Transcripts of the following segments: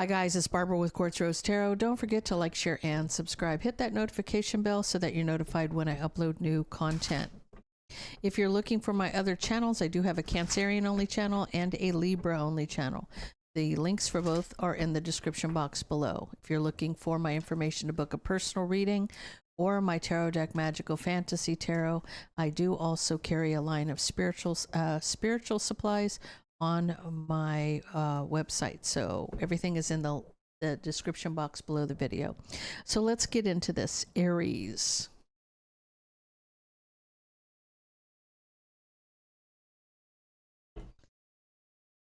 Hi guys, it's Barbara with Quartz Rose Tarot. Don't forget to like, share, and subscribe. Hit that notification bell so that you're notified when I upload new content. If you're looking for my other channels, I do have a Cancerian only channel and a Libra only channel. The links for both are in the description box below. If you're looking for my information to book a personal reading or my tarot deck Magical Fantasy Tarot, I do also carry a line of spiritual supplies on my website. So everything is in the description box below the video. So let's get into this. Aries.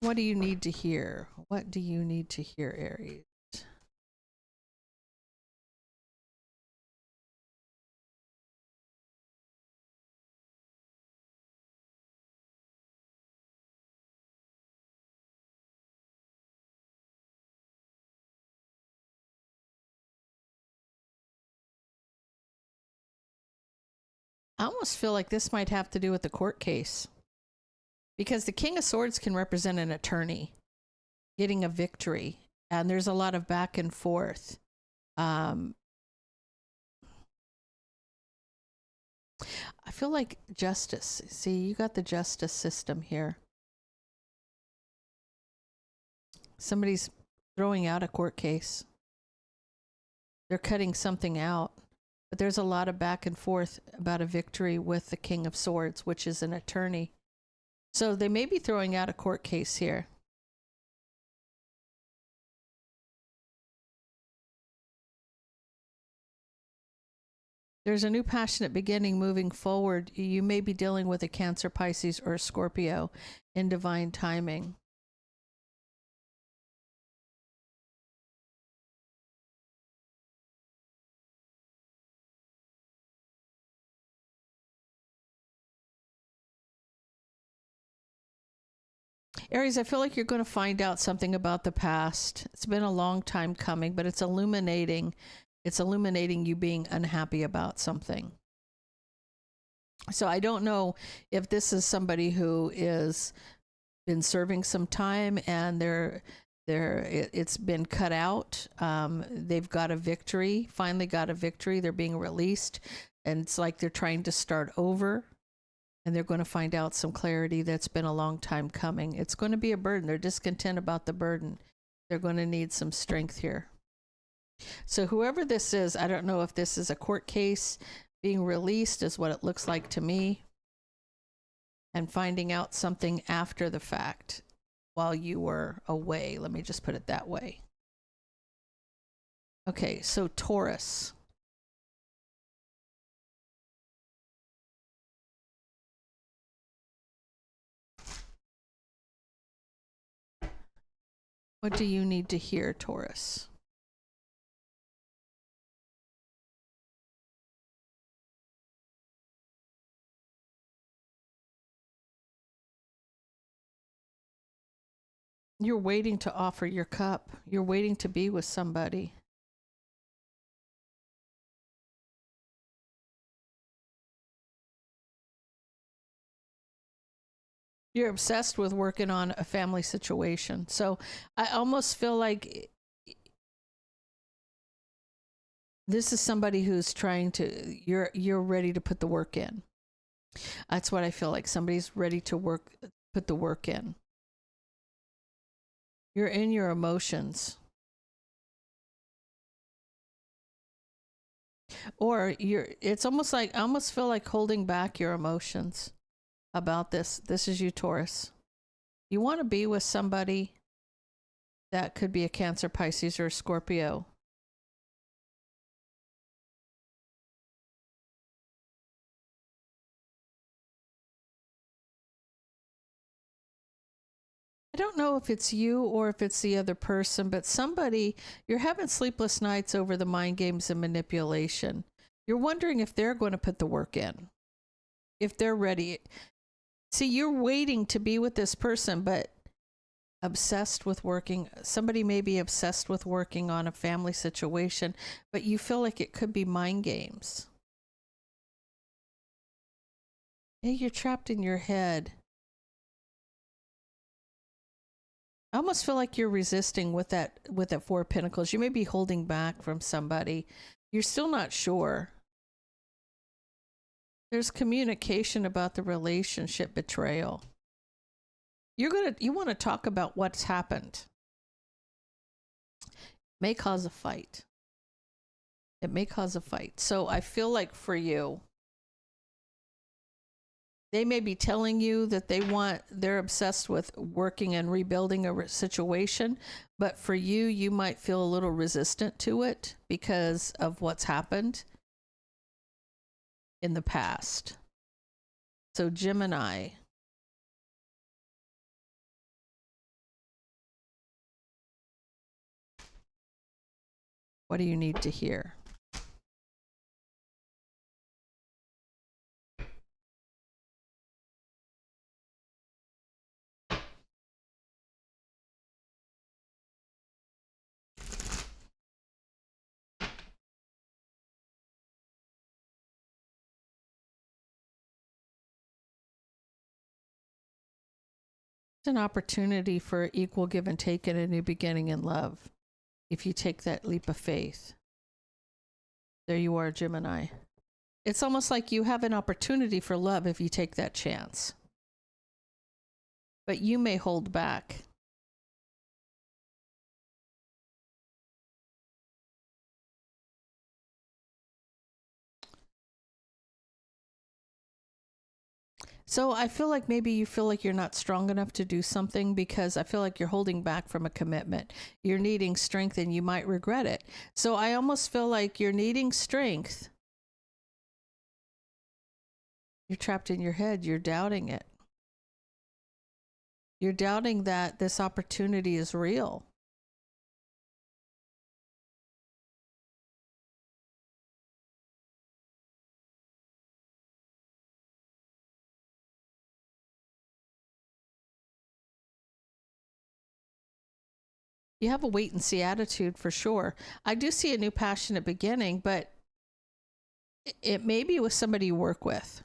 What do you need to hear? What do you need to hear, Aries? I almost feel like this might have to do with the court case, because the King of Swords can represent an attorney getting a victory, and there's a lot of back and forth. I feel like justice. See, you got the justice system here. Somebody's throwing out a court case. They're cutting something out. But there's a lot of back and forth about a victory with the King of Swords, which is an attorney. So they may be throwing out a court case here. There's a new passionate beginning moving forward. You may be dealing with a Cancer, Pisces, or a Scorpio in divine timing. Aries, I feel like you're going to find out something about the past. It's been a long time coming, but it's illuminating. It's illuminating you being unhappy about something. So I don't know if this is somebody who is been serving some time and it's been cut out. They've got a victory, finally got a victory. They're being released, and it's like they're trying to start over. And they're going to find out some clarity that's been a long time coming. It's going to be a burden. They're discontent about the burden. They're going to need some strength here. So whoever this is, I don't know if this is a court case being released is what it looks like to me. And finding out something after the fact while you were away. Let me just put it that way. Okay, so Taurus. What do you need to hear, Taurus? You're waiting to offer your cup. You're waiting to be with somebody. You're obsessed with working on a family situation. So I almost feel like this is somebody who's trying to, you're ready to put the work in. That's what I feel like. Somebody's ready to put the work in. You're in your emotions. Or it's almost like, I almost feel like holding back your emotions about this. This is you, Taurus. You want to be with somebody that could be a Cancer, Pisces, or a Scorpio. I don't know if it's you or if it's the other person, but somebody, you're having sleepless nights over the mind games and manipulation. You're wondering if they're going to put the work in, if they're ready. See, you're waiting to be with this person, but obsessed with working. Somebody may be obsessed with working on a family situation, but you feel like it could be mind games. Hey, you're trapped in your head. I almost feel like you're resisting with that Four of Pentacles. You may be holding back from somebody. You're still not sure. There's communication about the relationship betrayal. You want to talk about what's happened. May cause a fight. It may cause a fight. So I feel like for you, they may be telling you that they're obsessed with working and rebuilding a situation, but for you, you might feel a little resistant to it because of what's happened in the past. So Gemini, what do you need to hear? It's an opportunity for equal give and take and a new beginning in love. If you take that leap of faith. There you are, Gemini. It's almost like you have an opportunity for love if you take that chance. But you may hold back. So I feel like maybe you feel like you're not strong enough to do something because I feel like you're holding back from a commitment. You're needing strength and you might regret it. So I almost feel like you're needing strength. You're trapped in your head. You're doubting it. You're doubting that this opportunity is real. You have a wait and see attitude for sure. I do see a new passionate beginning, but it may be with somebody you work with.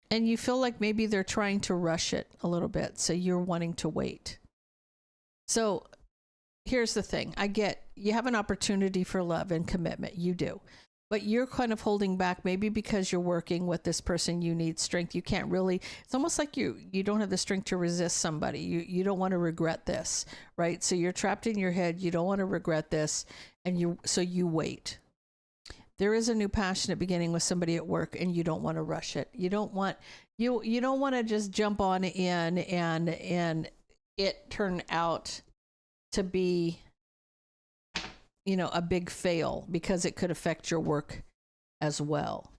And you feel like maybe they're trying to rush it a little bit, so you're wanting to wait. So here's the thing. I get you have an opportunity for love and commitment. You do. But you're kind of holding back maybe because you're working with this person. You need strength. You can't really, it's almost like you don't have the strength to resist somebody. You don't want to regret this, right? So you're trapped in your head. You don't want to regret this. And so you wait. There is a new passionate beginning with somebody at work and you don't want to rush it. You don't want to just jump on in and it turn out to be, a big fail because it could affect your work as well.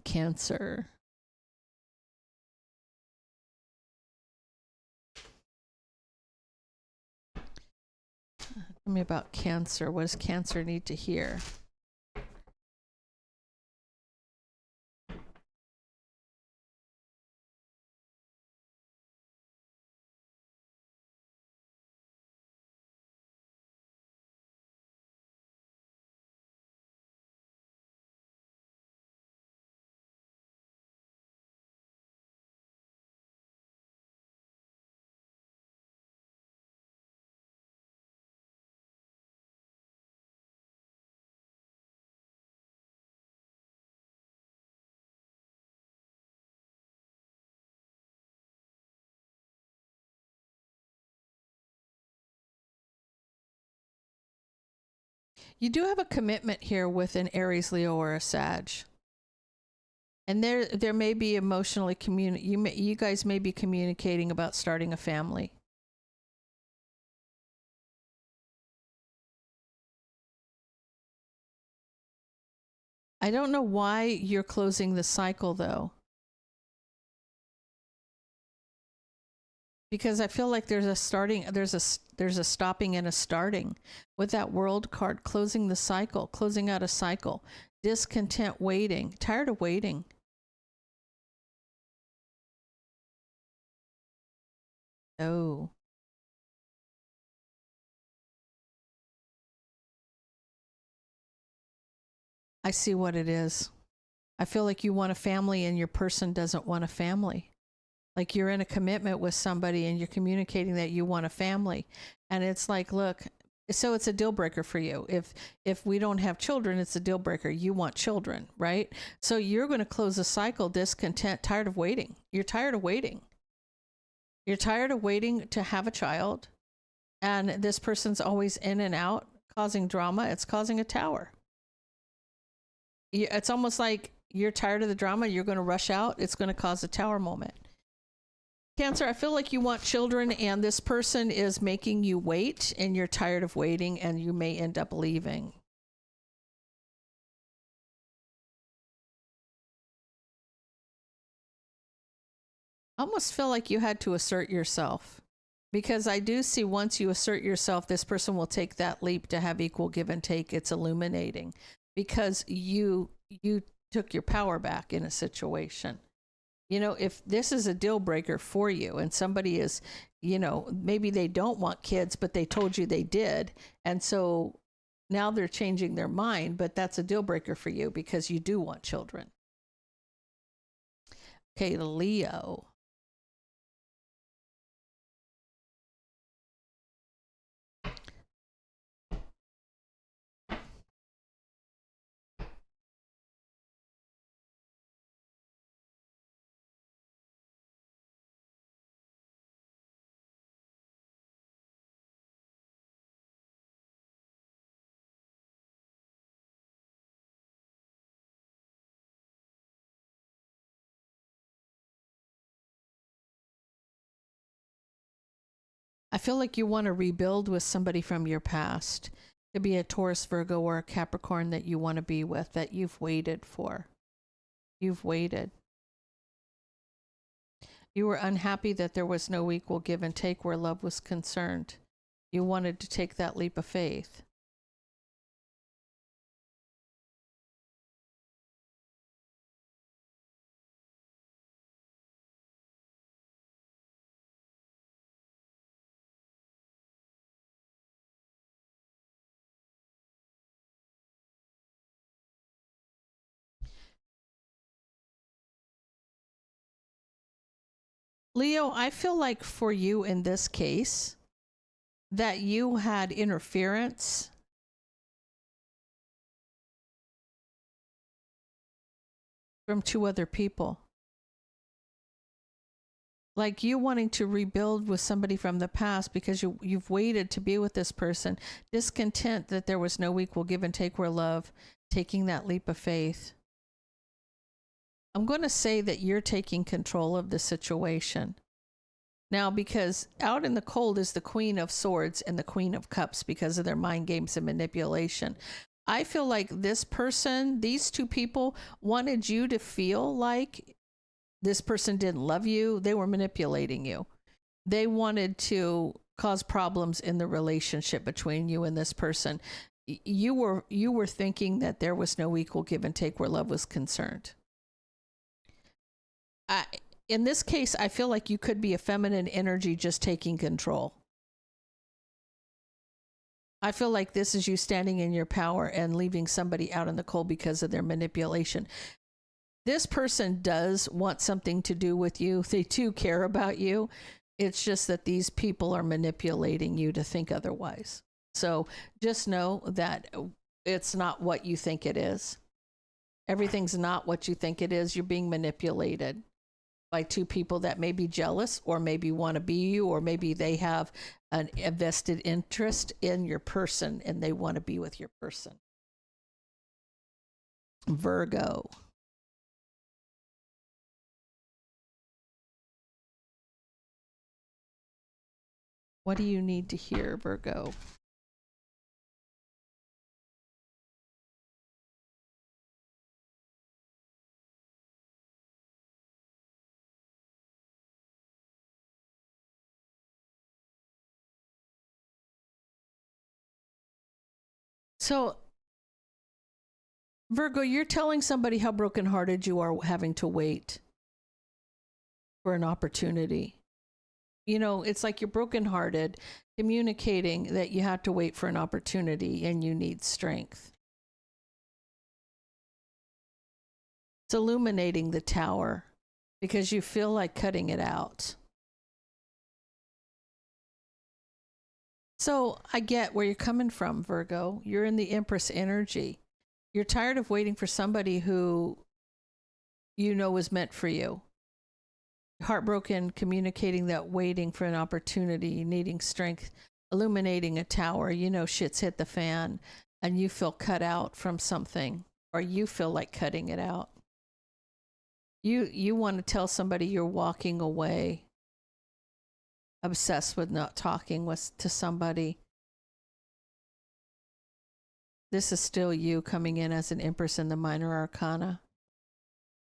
Cancer. Tell me about Cancer. What does Cancer need to hear? You do have a commitment here with an Aries, Leo, or a Sag. And there may be emotionally you guys may be communicating about starting a family. I don't know why you're closing the cycle though. Because I feel like there's a starting, there's a stopping and a starting with that World card, closing the cycle, closing out a cycle, discontent, waiting, tired of waiting. Oh. I see what it is. I feel like you want a family and your person doesn't want a family. Like you're in a commitment with somebody and you're communicating that you want a family. And it's like, look, so it's a deal breaker for you. If we don't have children, it's a deal breaker. You want children, right? So you're going to close the cycle, discontent, tired of waiting. You're tired of waiting. You're tired of waiting to have a child. And this person's always in and out, causing drama. It's causing a tower. It's almost like you're tired of the drama. You're going to rush out. It's going to cause a tower moment. Cancer, I feel like you want children and this person is making you wait and you're tired of waiting and you may end up leaving. I almost feel like you had to assert yourself, because I do see once you assert yourself, this person will take that leap to have equal give and take. It's illuminating because you took your power back in a situation. You know, if this is a deal breaker for you and somebody is, you know, maybe they don't want kids, but they told you they did. And so now they're changing their mind, but that's a deal breaker for you because you do want children. Okay, Leo. I feel like you want to rebuild with somebody from your past. It could be a Taurus, Virgo, or a Capricorn that you want to be with, that you've waited for. You've waited. You were unhappy that there was no equal give and take where love was concerned. You wanted to take that leap of faith. Leo, I feel like for you in this case, that you had interference from two other people. Like you wanting to rebuild with somebody from the past because you've waited to be with this person, discontent that there was no equal give and take where love, taking that leap of faith. I'm going to say that you're taking control of the situation. Now, because out in the cold is the Queen of Swords and the Queen of Cups because of their mind games and manipulation. I feel like this person, these two people, wanted you to feel like this person didn't love you. They were manipulating you. They wanted to cause problems in the relationship between you and this person. You were thinking that there was no equal give and take where love was concerned. In this case, I feel like you could be a feminine energy just taking control. I feel like this is you standing in your power and leaving somebody out in the cold because of their manipulation. This person does want something to do with you. They do care about you. It's just that these people are manipulating you to think otherwise. So just know that it's not what you think it is. Everything's not what you think it is. You're being manipulated by two people that may be jealous or maybe want to be you, or maybe they have a vested interest in your person and they want to be with your person. Virgo. What do you need to hear, Virgo? So, Virgo, you're telling somebody how brokenhearted you are having to wait for an opportunity. You know, it's like you're brokenhearted, communicating that you have to wait for an opportunity and you need strength. It's illuminating the tower because you feel like cutting it out. So I get where you're coming from, Virgo. You're in the Empress energy. You're tired of waiting for somebody who you know was meant for you. Heartbroken, communicating that waiting for an opportunity, needing strength, illuminating a tower. You know shit's hit the fan and you feel cut out from something, or you feel like cutting it out. You want to tell somebody you're walking away, obsessed with not talking to somebody. This is still you coming in as an Empress in the minor arcana.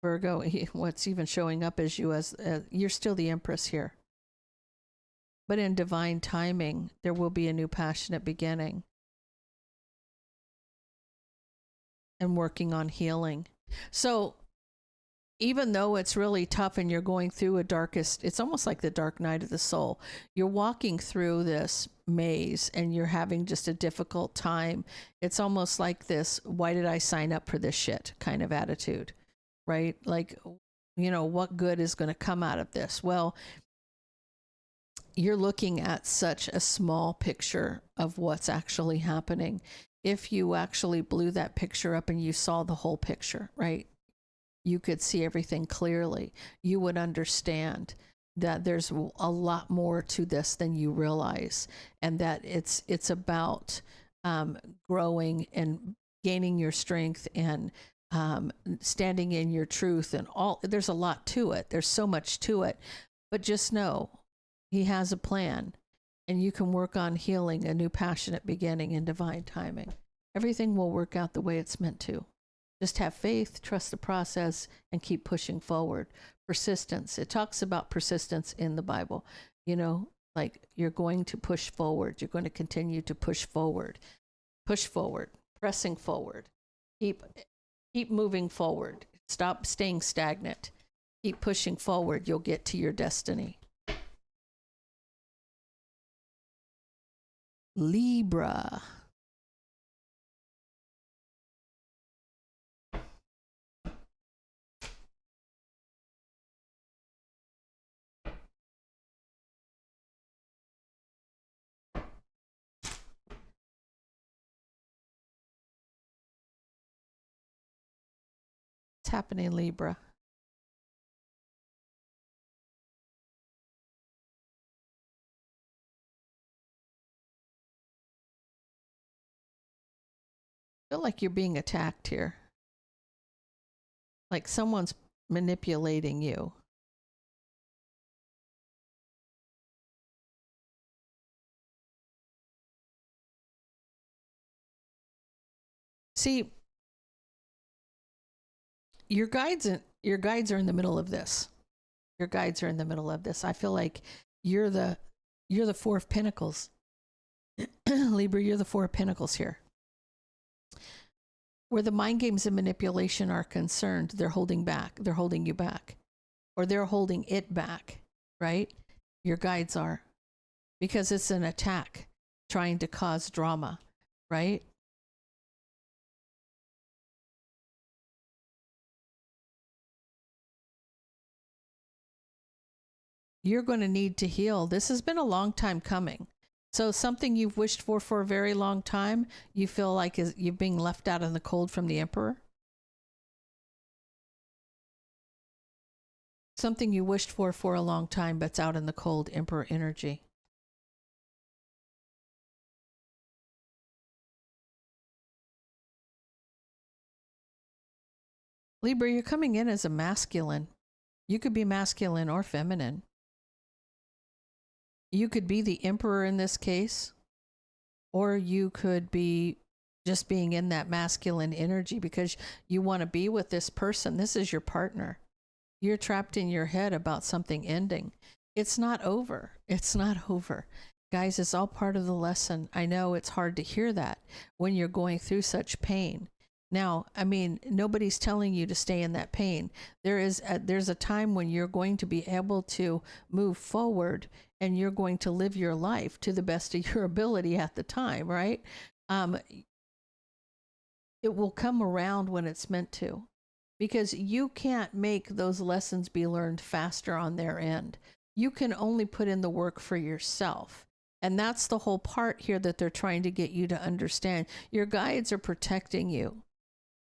Virgo, what's even showing up as you as you're still the Empress here. But in divine timing, there will be a new passionate beginning. And working on healing. So even though it's really tough and you're going through it's almost like the dark night of the soul. You're walking through this maze and you're having just a difficult time. It's almost like this, why did I sign up for this shit kind of attitude, right? Like, you know, what good is going to come out of this? Well, you're looking at such a small picture of what's actually happening. If you actually blew that picture up and you saw the whole picture, right? You could see everything clearly. You would understand that there's a lot more to this than you realize, and that it's about growing and gaining your strength and standing in your truth and all. There's a lot to it. There's so much to it, but just know he has a plan, and you can work on healing, a new passionate beginning in divine timing. Everything will work out the way it's meant to. Just have faith, trust the process, and keep pushing forward. Persistence. It talks about persistence in the Bible. You know, like you're going to push forward. You're going to continue to push forward, pressing forward. Keep moving forward. Stop staying stagnant. Keep pushing forward. You'll get to your destiny. Libra. What's happening, Libra? I feel like you're being attacked here. Like someone's manipulating you. See, your guides are in the middle of this. Your guides are in the middle of this. I feel like you're the Four of Pentacles. Libra, you're the Four of Pentacles here. Where the mind games and manipulation are concerned, they're holding back. They're holding you back. Or they're holding it back, right? Your guides are. Because it's an attack trying to cause drama, right? You're going to need to heal. This has been a long time coming. So something you've wished for a very long time, you feel like you're being left out in the cold from the Emperor? Something you wished for a long time, but's out in the cold, Emperor energy. Libra, you're coming in as a masculine. You could be masculine or feminine. You could be the Emperor in this case, or you could be just being in that masculine energy because you want to be with this person. This is your partner. You're trapped in your head about something ending. It's not over. It's not over. Guys, it's all part of the lesson. I know it's hard to hear that when you're going through such pain. Now, I mean, nobody's telling you to stay in that pain. There's a time when you're going to be able to move forward and you're going to live your life to the best of your ability at the time, right? It will come around when it's meant to. because you can't make those lessons be learned faster on their end. You can only put in the work for yourself. And that's the whole part here that they're trying to get you to understand. Your guides are protecting you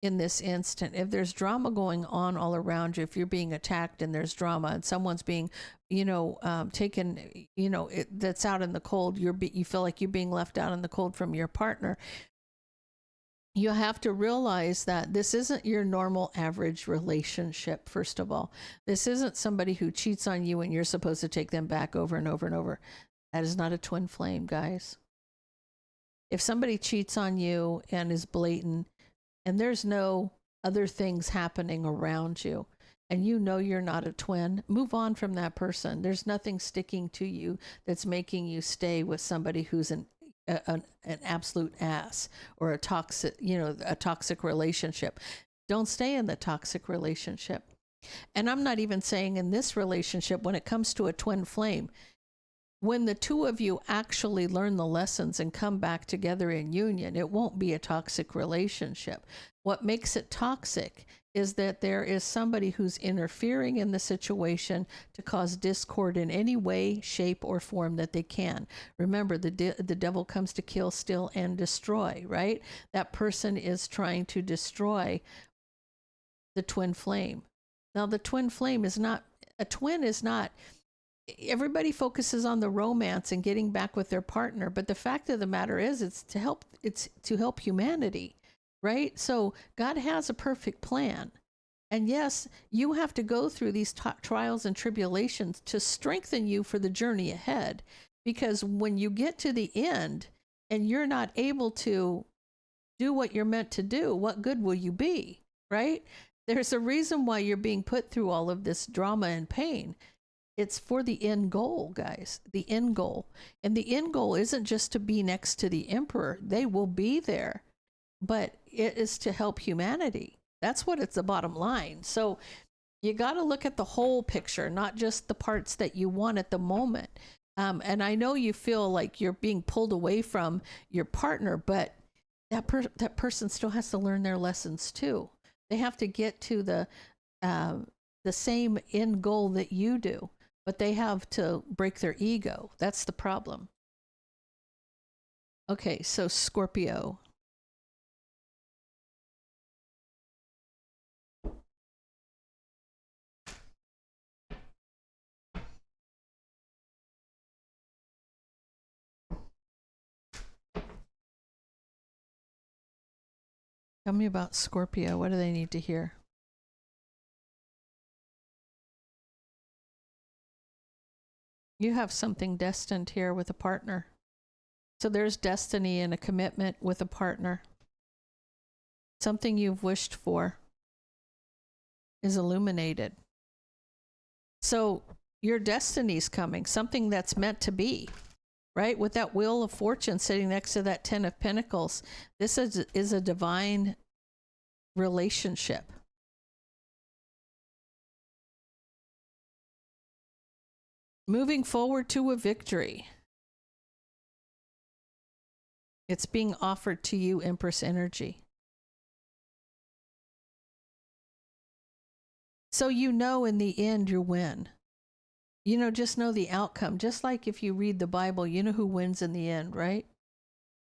in this instant. If there's drama going on all around you, if you're being attacked and there's drama and someone's being, taken, that's out in the cold, you feel like you're being left out in the cold from your partner. You have to realize that this isn't your normal average relationship, first of all. This isn't somebody who cheats on you and you're supposed to take them back over and over and over. That is not a twin flame, guys. If somebody cheats on you and is blatant and there's no other things happening around you and you know you're not a twin, move on from that person. There's nothing sticking to you that's making you stay with somebody who's an absolute ass or a toxic relationship. Don't stay in the toxic relationship. And I'm not even saying in this relationship, when it comes to a twin flame, when the two of you actually learn the lessons and come back together in union, it won't be a toxic relationship. What makes it toxic is that there is somebody who's interfering in the situation to cause discord in any way, shape, or form that they can. Remember, the devil comes to kill, steal, and destroy, right? That person is trying to destroy the twin flame. Now, the twin flame is not, a twin is not, everybody focuses on the romance and getting back with their partner, but the fact of the matter is it's to help humanity. Right? So God has a perfect plan. And yes, you have to go through these trials and tribulations to strengthen you for the journey ahead. Because when you get to the end and you're not able to do what you're meant to do, what good will you be? Right? There's a reason why you're being put through all of this drama and pain. It's for the end goal, guys, the end goal. And the end goal isn't just to be next to the emperor. They will be there. But it is to help humanity. That's what it's the bottom line. So you got to look at the whole picture, not just the parts that you want at the moment. And I know you feel like you're being pulled away from your partner, but that person still has to learn their lessons too. They have to get to the same end goal that you do, but they have to break their ego. That's the problem. Okay, so Scorpio. Tell me about Scorpio. What do they need to hear? You have something destined here with a partner. So there's destiny and a commitment with a partner. Something you've wished for is illuminated. So your destiny's coming, something that's meant to be. Right? With that Wheel of Fortune sitting next to that Ten of Pentacles, this is a divine relationship. Moving forward to a victory. It's being offered to you, Empress energy. So you know in the end you win. Just know the outcome. Just like if you read the Bible, you know who wins in the end, right?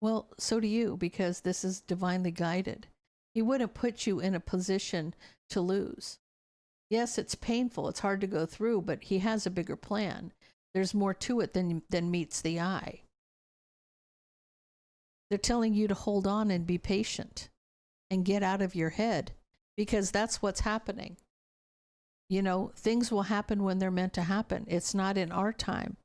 Well, so do you, because this is divinely guided. He wouldn't put you in a position to lose. Yes, it's painful. It's hard to go through, but he has a bigger plan. There's more to it than meets the eye. They're telling you to hold on and be patient and get out of your head, because that's what's happening. Things will happen when they're meant to happen. It's not in our time.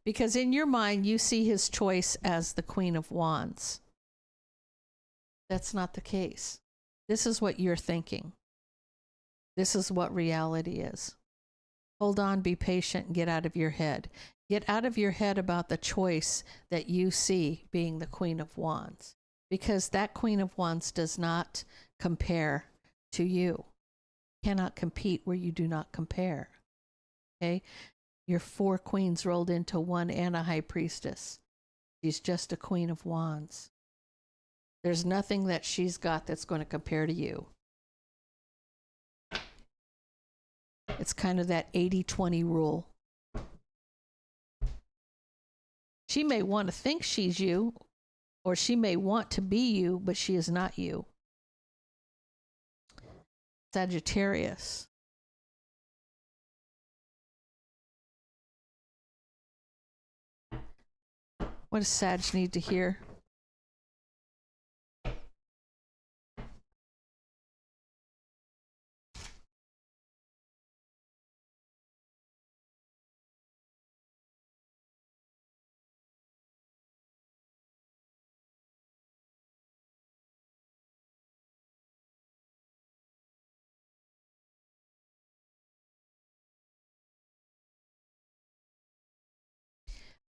Because in your mind, you see his choice as the Queen of Wands. That's not the case. This is what you're thinking. This is what reality is. Hold on, be patient, and get out of your head. Get out of your head about the choice that you see being the Queen of Wands. Because that Queen of Wands does not compare to you. Cannot compete where you do not compare. Okay? You're 4 queens rolled into one and a high priestess. She's just a Queen of Wands. There's nothing that she's got that's going to compare to you. It's kind of that 80-20 rule. She may want to think she's you, or she may want to be you, but she is not you. Sagittarius. What does Sag need to hear?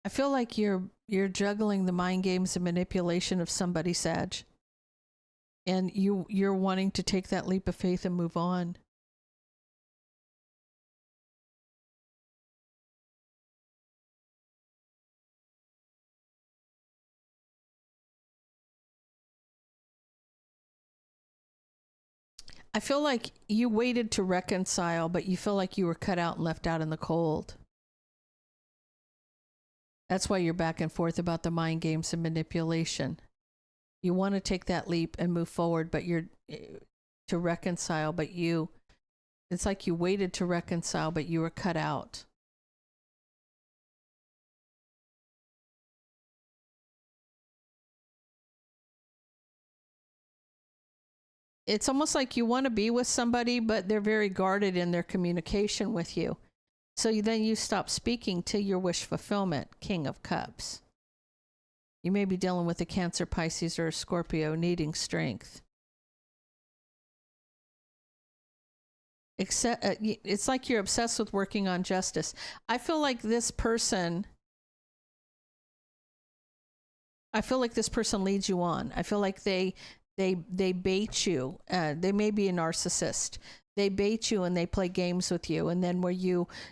I feel like you're juggling the mind games and manipulation of somebody, Sag. And you're wanting to take that leap of faith and move on. I feel like you waited to reconcile, but you feel like you were cut out and left out in the cold. That's why you're back and forth about the mind games and manipulation. You want to take that leap and move forward, but you're to reconcile, but it's like you waited to reconcile, but you were cut out. It's almost like you want to be with somebody, but they're very guarded in their communication with you. So then you stop speaking to your wish fulfillment, King of Cups. You may be dealing with a Cancer, Pisces, or a Scorpio needing strength. It's like you're obsessed with working on justice. I feel like this person leads you on. I feel like they bait you. They may be a narcissist. They bait you and they play games with you. And then where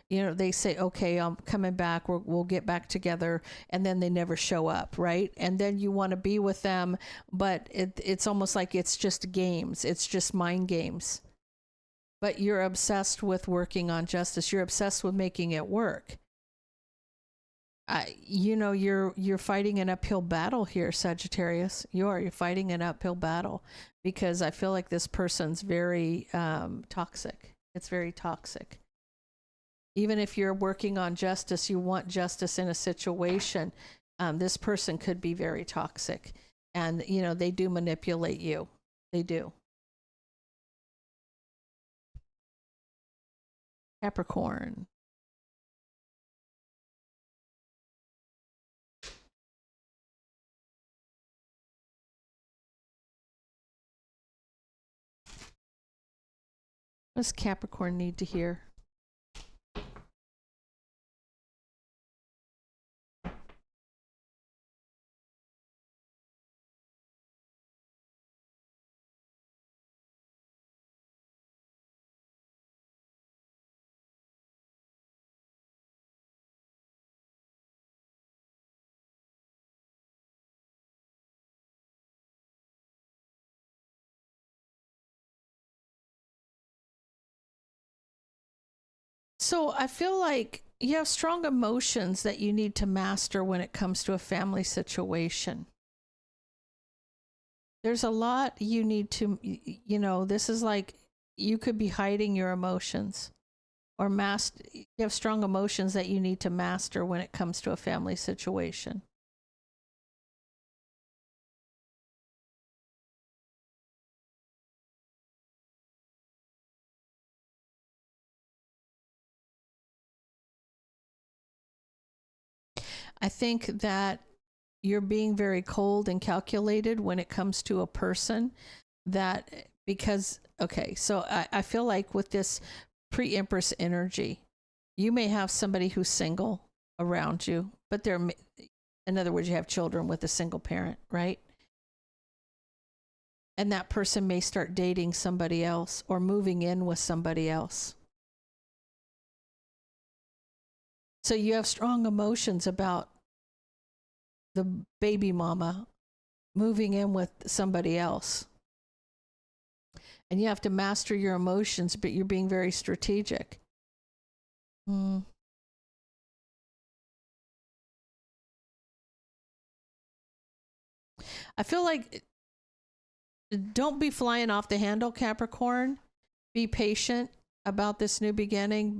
they say, okay, I'm coming back. We'll get back together. And then they never show up, right? And then you want to be with them, but it's almost like it's just games. It's just mind games. But you're obsessed with working on justice. You're obsessed with making it work. You're fighting an uphill battle here, Sagittarius. You're fighting an uphill battle because I feel like this person's very toxic. It's very toxic. Even if you're working on justice, you want justice in a situation. This person could be very toxic, and they do manipulate you. They do. Capricorn. What does Capricorn need to hear? So I feel like you have strong emotions that you need to master when it comes to a family situation. There's a lot you need to, this is like you could be hiding your emotions or you have strong emotions that you need to master when it comes to a family situation. I think that you're being very cold and calculated when it comes to a person so I feel like with this pre-empress energy, you may have somebody who's single around you, but in other words, you have children with a single parent, right? And that person may start dating somebody else or moving in with somebody else. So you have strong emotions about the baby mama moving in with somebody else. And you have to master your emotions, but you're being very strategic. I feel like don't be flying off the handle, Capricorn. Be patient about this new beginning.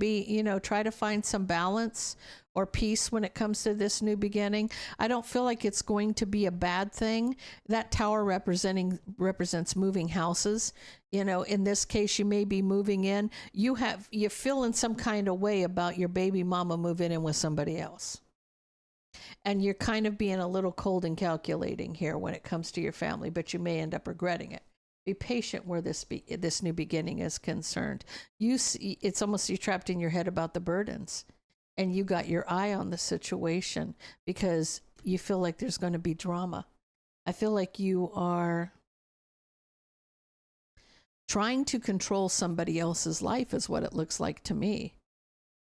Try to find some balance or peace when it comes to this new beginning. I don't feel like it's going to be a bad thing. That tower represents moving houses. In this case, you may be moving in. You feel in some kind of way about your baby mama moving in with somebody else. And you're kind of being a little cold and calculating here when it comes to your family, but you may end up regretting it. Be patient where this new beginning is concerned. It's almost you're trapped in your head about the burdens, and you got your eye on the situation because you feel like there's going to be drama. I feel like you are trying to control somebody else's life is what it looks like to me.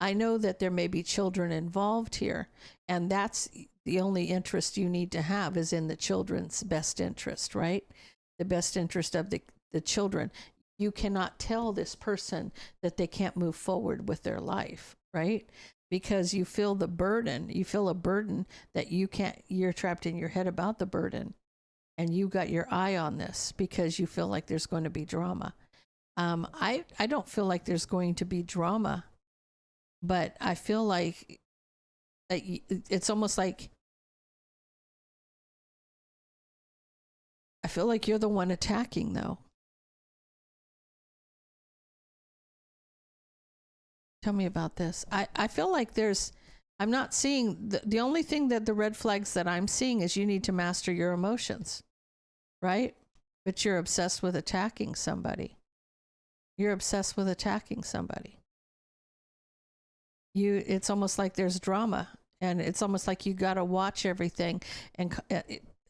I know that there may be children involved here, and that's the only interest you need to have is in the children's best interest, right? The best interest of the children. You cannot tell this person that they can't move forward with their life, right? Because you feel the burden. You feel a burden that you're trapped in your head about the burden. And you got your eye on this because you feel like there's going to be drama. I don't feel like there's going to be drama, but I feel like it's almost like I feel like you're the one attacking, though. Tell me about this. I feel like I'm not seeing, the only thing that the red flags that I'm seeing is you need to master your emotions, right? But you're obsessed with attacking somebody. You're obsessed with attacking somebody. It's almost like there's drama, and it's almost like you got to watch everything. And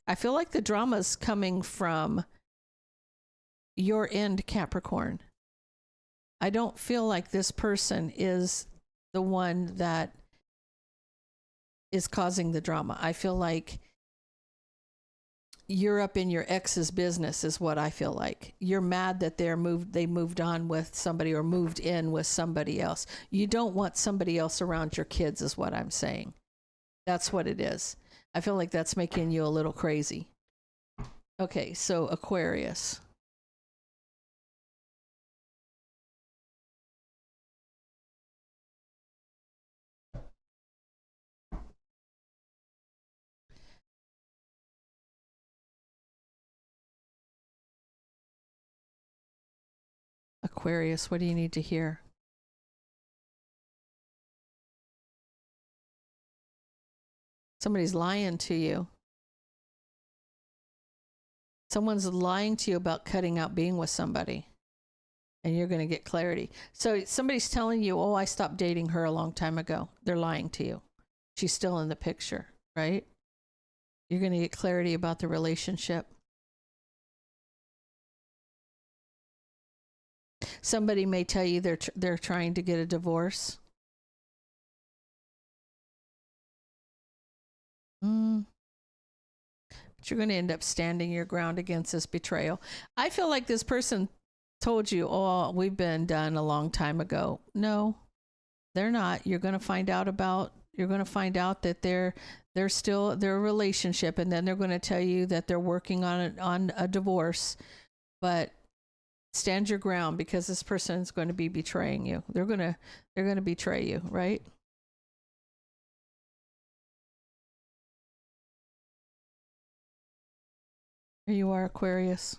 I feel like the drama is coming from your end, Capricorn. I don't feel like this person is the one that is causing the drama. I feel like you're up in your ex's business is what I feel like. You're mad that they moved on with somebody or moved in with somebody else. You don't want somebody else around your kids is what I'm saying. That's what it is. I feel like that's making you a little crazy. Okay, so Aquarius. Aquarius, what do you need to hear? Somebody's lying to you. Someone's lying to you about cutting out being with somebody. And you're going to get clarity. So somebody's telling you, oh, I stopped dating her a long time ago. They're lying to you. She's still in the picture, right? You're going to get clarity about the relationship. Somebody may tell you they're trying to get a divorce. But you're going to end up standing your ground against this betrayal. I feel like this person told you, oh, we've been done a long time ago. No, they're not. You're going to find out that they're still their relationship, and then they're going to tell you that they're working on a divorce. But stand your ground, because this person is going to be betraying you. They're going to betray you, right? Here you are, Aquarius.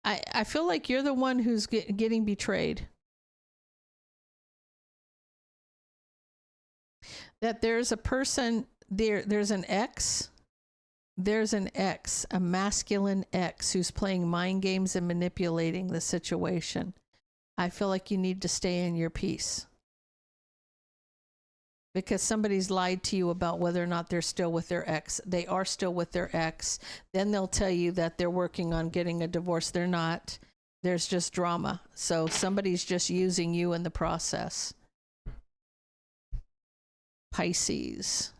I feel like you're the one who's getting betrayed. That there's a person there's an ex. There's an ex, a masculine ex, who's playing mind games and manipulating the situation. I feel like you need to stay in your peace. Because somebody's lied to you about whether or not they're still with their ex. They are still with their ex. Then they'll tell you that they're working on getting a divorce. They're not. There's just drama. So somebody's just using you in the process. Pisces.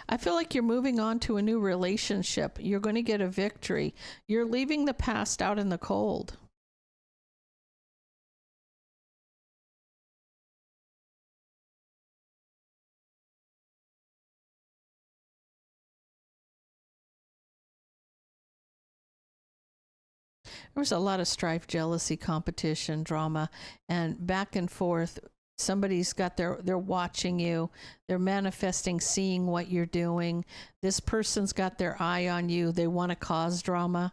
I feel like you're moving on to a new relationship. You're going to get a victory. You're leaving the past out in the cold. There's a lot of strife, jealousy, competition, drama, and back and forth. Somebody's got they're watching you. They're manifesting, seeing what you're doing. This person's got their eye on you. They want to cause drama.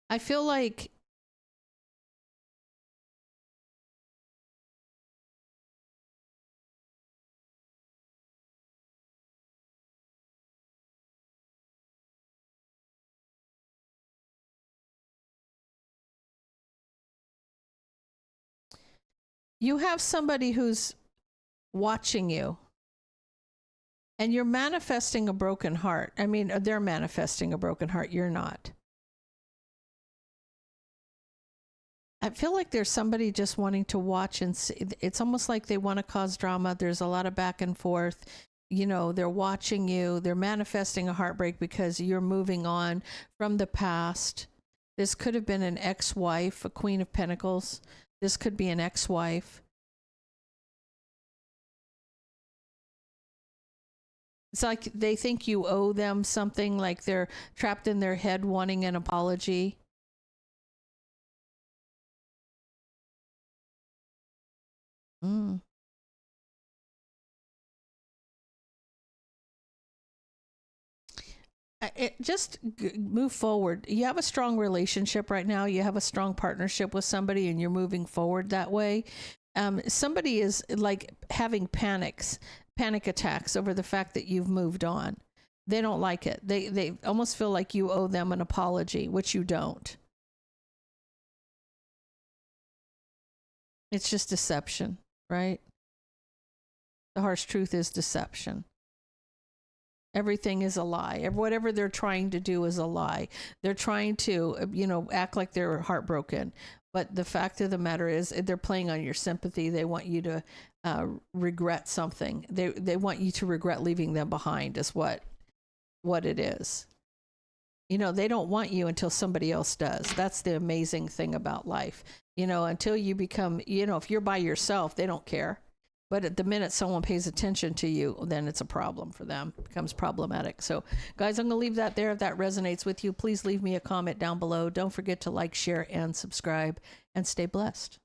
I feel like you have somebody who's watching you, and you're manifesting a broken heart. I mean, they're manifesting a broken heart. You're not. I feel like there's somebody just wanting to watch and see. It's almost like they want to cause drama. There's a lot of back and forth. You know, they're watching you. They're manifesting a heartbreak because you're moving on from the past. This could have been an ex-wife, a Queen of Pentacles. This could be an ex-wife. It's like they think you owe them something, like they're trapped in their head wanting an apology. Just move forward. You have a strong relationship right now. You have a strong partnership with somebody, and you're moving forward that way. Somebody is like having panic attacks over the fact that you've moved on. They don't like it. They almost feel like you owe them an apology, which you don't. It's just deception, right? The harsh truth is deception. Everything is a lie. Whatever they're trying to do is a lie. They're trying to, act like they're heartbroken. But the fact of the matter is they're playing on your sympathy. They want you to regret something. They want you to regret leaving them behind is what it is. They don't want you until somebody else does. That's the amazing thing about life. Until you become, if you're by yourself, they don't care. But at the minute someone pays attention to you, then it's a problem for them. It becomes problematic. So, guys, I'm going to leave that there. If that resonates with you, please leave me a comment down below. Don't forget to like, share, and subscribe, and stay blessed.